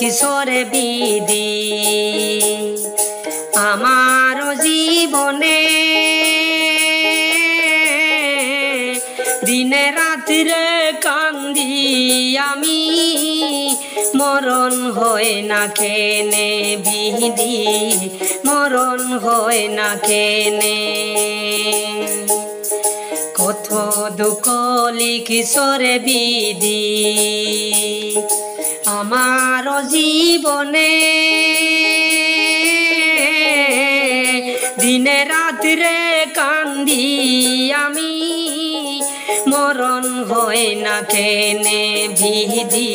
কিশোরে বিধি আমার জীবনে দিনে রাত্রে কান্দি আমি মরণ হয় না কেনে বিধি মরণ হয় না কেনে কত দুঃখ লিখিসরে বিধি আমার জীবনে দিনে রাত্রে কান্দি আমি মরণ হয় না কেনে বিধি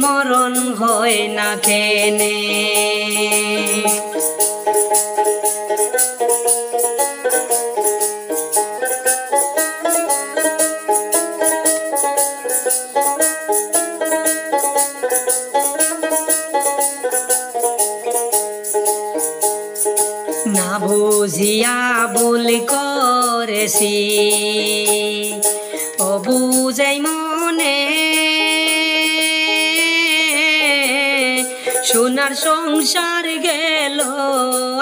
মরণ হয় না কেনে না বুঝিয়া ভুল করেছি অবুঝাই মনে সোনার সংসার গেল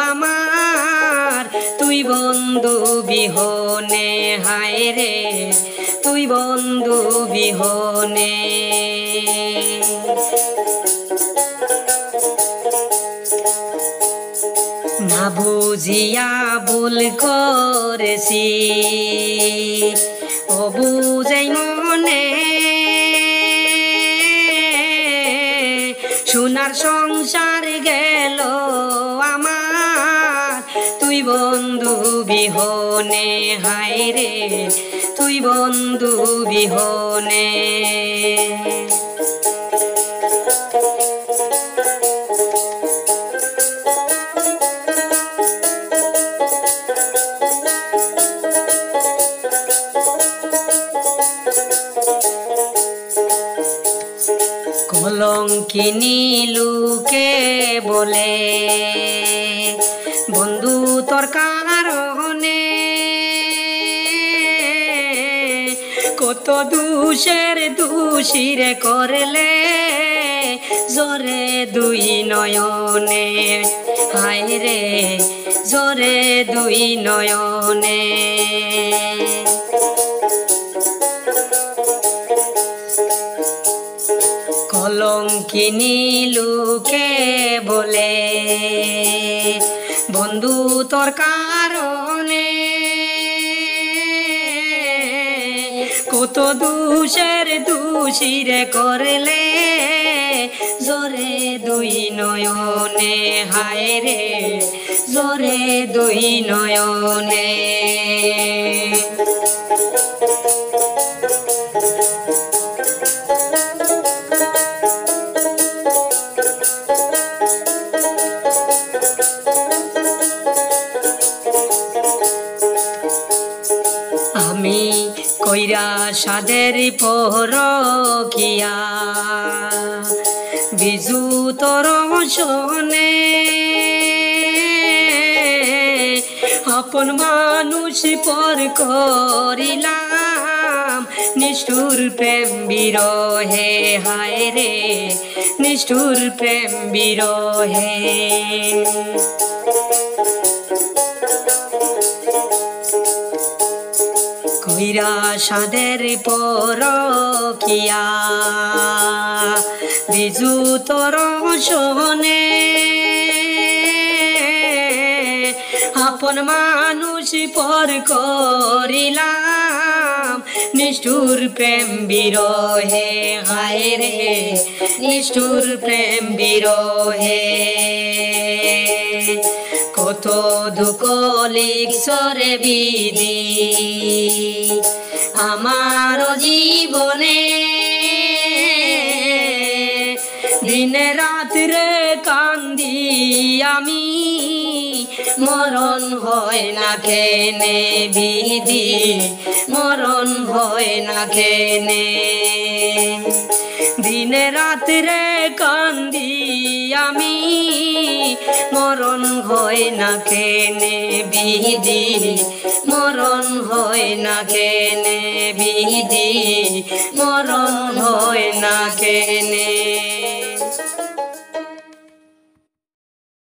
আমার তুই বন্ধু বিহনে হায় রে তুই বন্ধু বিহনে না বুঝিয়া ভুল করেছি অবুঝাই মনে সোনার সংসার গেল আমার তুই বন্ধু বিহনে হায় রে তুই বন্ধু বিহনে কলঙ্কিনী লোকে বলে বন্ধু তোর কারণে কত দোষের দোষীরে করলে জোরে দুই নয়নে হায় রে জোরে দুই নয়নে কলঙ্কিনী লোকে বলে বন্ধু তোর কারণে কত দোষের দোষীরে করলে জোরে দুই নয়নে হায় রে জোরে দুই নয়নে আমি কইরা সাদের পরকিয়া বিজু তোর শোনে আপন মানুষ পর করিলাম নিষ্ঠুর প্রেম বিরহে হায় রে নিষ্ঠুর প্রেম বিরহে কইরা সাদের পরকিয়া বিজু তোর শোনে আপন মানুষ পর করিলাম নিষ্ঠুর প্রেম বিরহে হায় রে নিষ্ঠুর প্রেম বিরহে কত দুঃখ লিখছরে বিধি আমার জীবনে দিন রাত্রে কান্দি আমি মরণ হয় না কেনে বিধি মরণ হয় না কেনে दिन रात्रे कांदी आमी मरण होय ना केने बिधि मरण होय ना केने बिधि मरण होय ना केने।